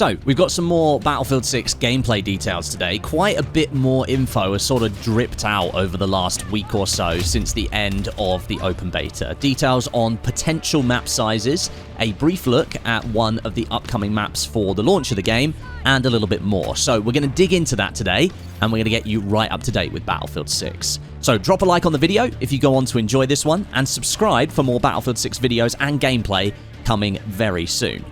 So, we've got some more Battlefield 6 gameplay details today. Quite a bit more info has sort of dripped out over the last week or so since the end of the open beta. Details on potential map sizes, a brief look at one of the upcoming maps for the launch of the game, and a little bit more. So, we're going to dig into that today, and we're going to get you right up to date with Battlefield 6. So, drop a like on the video if you go on to enjoy this one, and subscribe for more Battlefield 6 videos and gameplay coming very soon.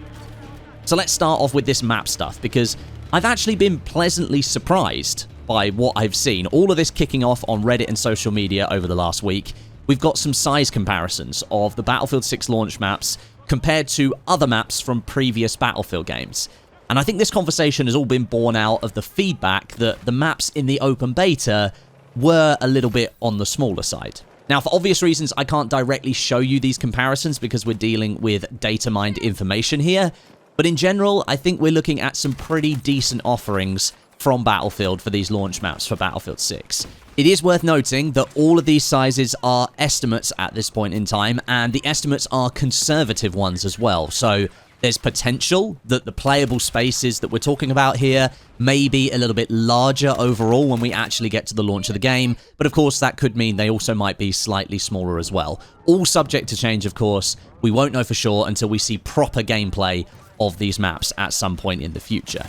So let's start off with this map stuff, because I've actually been pleasantly surprised by what I've seen. All of this kicking off on Reddit and social media over the last week. We've got some size comparisons of the Battlefield 6 launch maps compared to other maps from previous Battlefield games. And I think this conversation has all been born out of the feedback that the maps in the open beta were a little bit on the smaller side. Now, for obvious reasons, I can't directly show you these comparisons because we're dealing with data mined information here. But in general, I think we're looking at some pretty decent offerings from Battlefield for these launch maps for Battlefield 6. It is worth noting that all of these sizes are estimates at this point in time, and the estimates are conservative ones as well. So there's potential that the playable spaces that we're talking about here may be a little bit larger overall when we actually get to the launch of the game, but of course that could mean they also might be slightly smaller as well. All subject to change, of course. We won't know for sure until we see proper gameplay of these maps at some point in the future.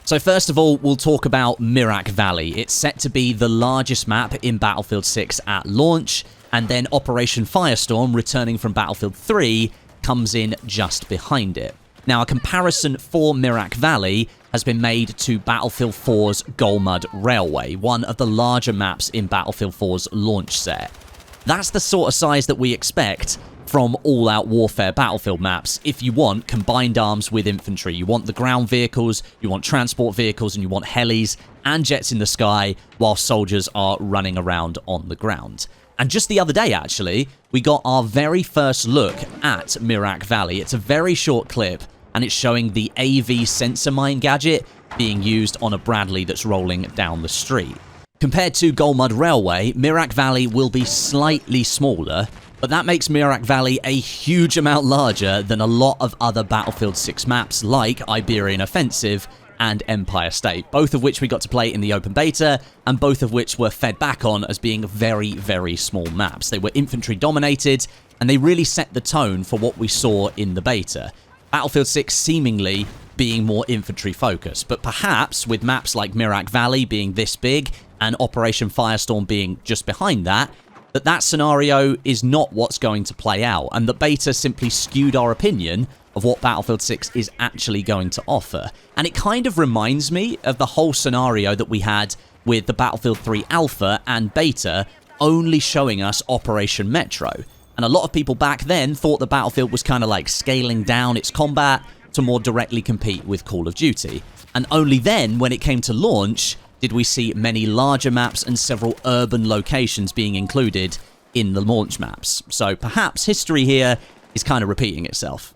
So first of all, we'll talk about Mirak Valley. It's set to be the largest map in Battlefield 6 at launch, and then Operation Firestorm, returning from Battlefield 3, comes in just behind it. Now, a comparison for Mirak Valley has been made to Battlefield 4's Golmud Railway, one of the larger maps in Battlefield 4's launch set. That's the sort of size that we expect from all-out warfare Battlefield maps if you want combined arms with infantry. You want the ground vehicles, you want transport vehicles, and you want helis and jets in the sky while soldiers are running around on the ground. And just the other day, actually, we got our very first look at Mirak Valley. It's a very short clip, and it's showing the AV sensor mine gadget being used on a Bradley that's rolling down the street. Compared to Golmud Railway, Mirak Valley will be slightly smaller, but that makes Mirak Valley a huge amount larger than a lot of other Battlefield 6 maps like Iberian Offensive and Empire State, both of which we got to play in the open beta, and both of which were fed back on as being very, very small maps. They were infantry dominated, and they really set the tone for what we saw in the beta. Battlefield 6 seemingly being more infantry focused, but perhaps with maps like Mirak Valley being this big and Operation Firestorm being just behind that, that scenario is not what's going to play out, and the beta simply skewed our opinion of what Battlefield 6 is actually going to offer. And it kind of reminds me of the whole scenario that we had with the Battlefield 3 Alpha and Beta only showing us Operation Metro. And a lot of people back then thought the Battlefield was kind of like scaling down its combat to more directly compete with Call of Duty. And only then, when it came to launch, did we see many larger maps and several urban locations being included in the launch maps. So perhaps history here is kind of repeating itself.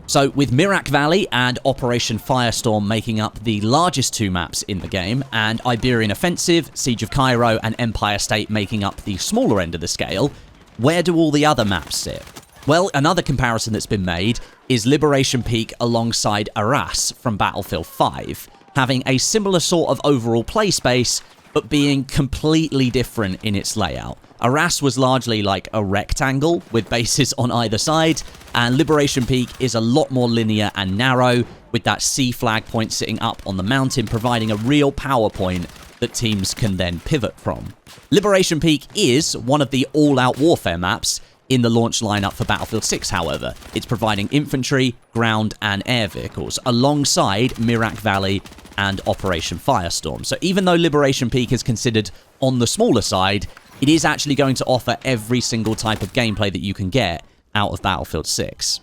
So with Mirak Valley and Operation Firestorm making up the largest two maps in the game, and Iberian Offensive, Siege of Cairo, and Empire State making up the smaller end of the scale, where do all the other maps sit? Well, another comparison that's been made is Liberation Peak alongside Arras from Battlefield 5, having a similar sort of overall play space, but being completely different in its layout. Arras was largely like a rectangle with bases on either side, and Liberation Peak is a lot more linear and narrow, with that C flag point sitting up on the mountain providing a real power point that teams can then pivot from. Liberation Peak is one of the all-out warfare maps in the launch lineup for Battlefield 6, however. It's providing infantry, ground, and air vehicles, alongside Mirak Valley and Operation Firestorm. So even though Liberation Peak is considered on the smaller side, it is actually going to offer every single type of gameplay that you can get out of Battlefield 6.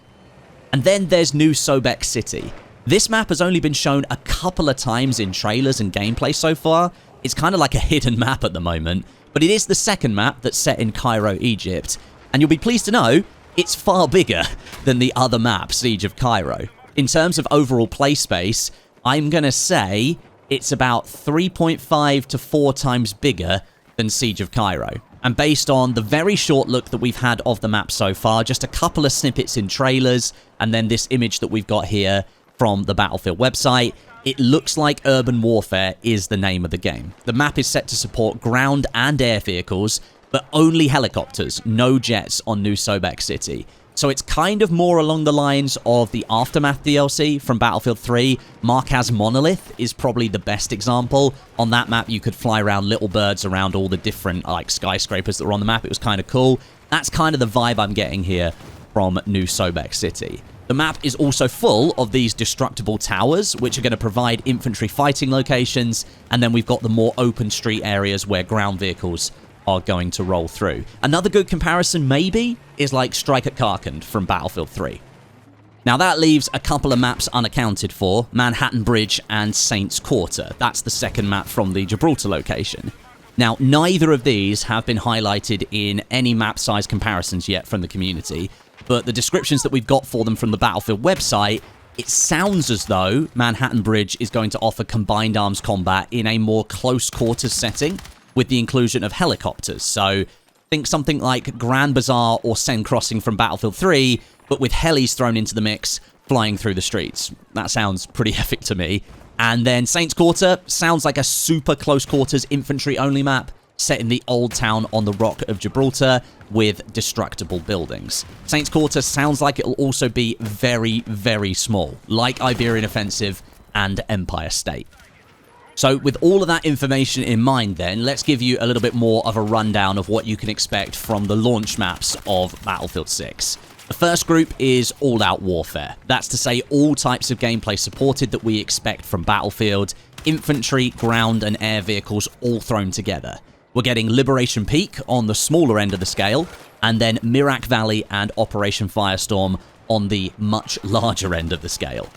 And then there's New Sobek City. This map has only been shown a couple of times in trailers and gameplay so far. It's kind of like a hidden map at the moment, but it is the second map that's set in Cairo, Egypt, and you'll be pleased to know it's far bigger than the other map, Siege of Cairo. In terms of overall play space, I'm going to say it's about 3.5 to 4 times bigger than Siege of Cairo. And based on the very short look that we've had of the map so far, just a couple of snippets in trailers, and then this image that we've got here, from the Battlefield website, it looks like Urban Warfare is the name of the game. The map is set to support ground and air vehicles, but only helicopters, no jets on New Sobek City. So it's kind of more along the lines of the Aftermath DLC from Battlefield 3. Marquez Monolith is probably the best example. On that map, you could fly around little birds around all the different like skyscrapers that were on the map. It was kind of cool. That's kind of the vibe I'm getting here from New Sobek City. The map is also full of these destructible towers, which are going to provide infantry fighting locations. And then we've got the more open street areas where ground vehicles are going to roll through. Another good comparison, maybe, is like Strike at Karkand from Battlefield 3. Now, that leaves a couple of maps unaccounted for, Manhattan Bridge and Saints Quarter. That's the second map from the Gibraltar location. Now, neither of these have been highlighted in any map size comparisons yet from the community, but the descriptions that we've got for them from the Battlefield website, it sounds as though Manhattan Bridge is going to offer combined arms combat in a more close quarters setting, with the inclusion of helicopters. So think something like Grand Bazaar or Seine Crossing from Battlefield 3, but with helis thrown into the mix, flying through the streets. That sounds pretty epic to me. And then Saints Quarter sounds like a super close quarters infantry-only map set in the old town on the Rock of Gibraltar with destructible buildings. Saints Quarter sounds like it'll also be very, very small, like Iberian Offensive and Empire State. So with all of that information in mind then, let's give you a little bit more of a rundown of what you can expect from the launch maps of Battlefield 6. The first group is all-out warfare. That's to say all types of gameplay supported that we expect from Battlefield, infantry, ground and air vehicles all thrown together. We're getting Liberation Peak on the smaller end of the scale, and then Mirak Valley and Operation Firestorm on the much larger end of the scale.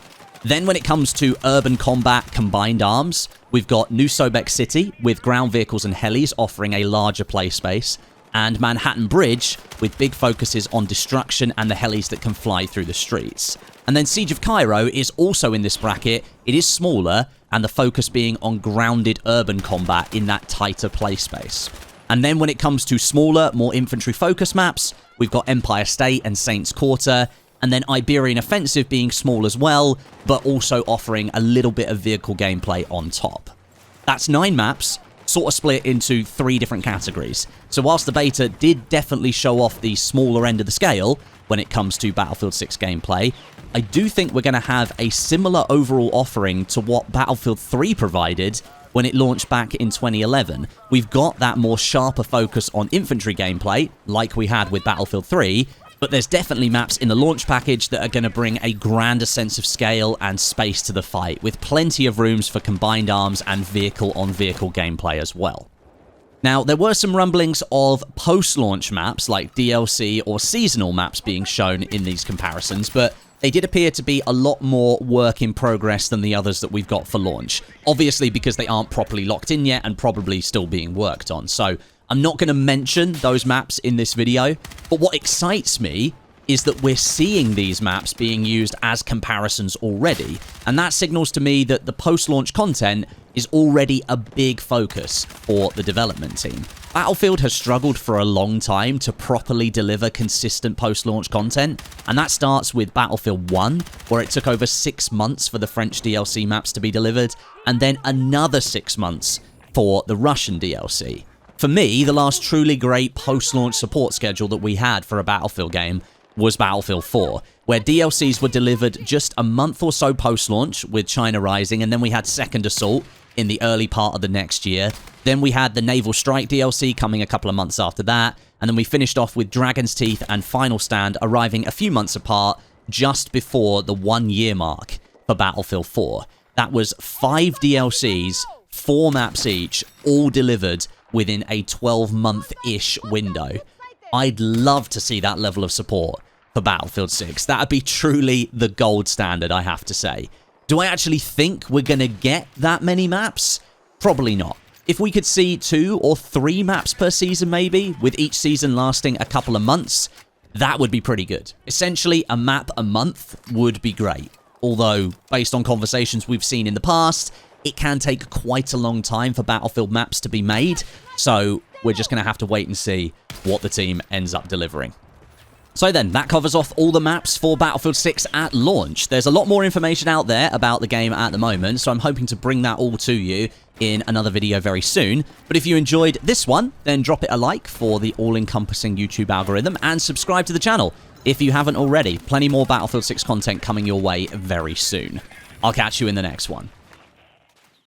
Then when it comes to urban combat combined arms, we've got New Sobek City with ground vehicles and helis offering a larger play space, and Manhattan Bridge with big focuses on destruction and the helis that can fly through the streets. And then Siege of Cairo is also in this bracket. It is smaller, and the focus being on grounded urban combat in that tighter play space. And then when it comes to smaller, more infantry-focused maps, we've got Empire State and Saints Quarter, and then Iberian Offensive being small as well, but also offering a little bit of vehicle gameplay on top. That's 9 maps, sort of split into 3 different categories. So whilst the beta did definitely show off the smaller end of the scale when it comes to Battlefield 6 gameplay, I do think we're going to have a similar overall offering to what Battlefield 3 provided when it launched back in 2011. We've got that more sharper focus on infantry gameplay, like we had with Battlefield 3, but there's definitely maps in the launch package that are going to bring a grander sense of scale and space to the fight, with plenty of rooms for combined arms and vehicle-on-vehicle gameplay as well. Now, there were some rumblings of post-launch maps, like DLC or seasonal maps being shown in these comparisons, but they did appear to be a lot more work in progress than the others that we've got for launch. Obviously, because they aren't properly locked in yet and probably still being worked on. So I'm not going to mention those maps in this video, but what excites me is that we're seeing these maps being used as comparisons already, and that signals to me that the post-launch content is already a big focus for the development team. Battlefield has struggled for a long time to properly deliver consistent post-launch content, and that starts with Battlefield 1, where it took over 6 months for the French DLC maps to be delivered, and then another 6 months for the Russian DLC. For me, the last truly great post-launch support schedule that we had for a Battlefield game was Battlefield 4, where DLCs were delivered just a month or so post-launch with China Rising, and then we had Second Assault in the early part of the next year. Then we had the Naval Strike DLC coming a couple of months after that, and then we finished off with Dragon's Teeth and Final Stand arriving a few months apart just before the 1-year mark for Battlefield 4. That was 5 DLCs, 4 maps each, all delivered within a 12-month-ish window. I'd love to see that level of support for Battlefield 6. That would be truly the gold standard, I have to say. Do I actually think we're going to get that many maps? Probably not. If we could see 2 or 3 maps per season maybe, with each season lasting a couple of months, that would be pretty good. Essentially, a map a month would be great. Although, based on conversations we've seen in the past, it can take quite a long time for Battlefield maps to be made, so we're just going to have to wait and see what the team ends up delivering. So then, that covers off all the maps for Battlefield 6 at launch. There's a lot more information out there about the game at the moment, so I'm hoping to bring that all to you in another video very soon. But if you enjoyed this one, then drop it a like for the all-encompassing YouTube algorithm and subscribe to the channel if you haven't already. Plenty more Battlefield 6 content coming your way very soon. I'll catch you in the next one.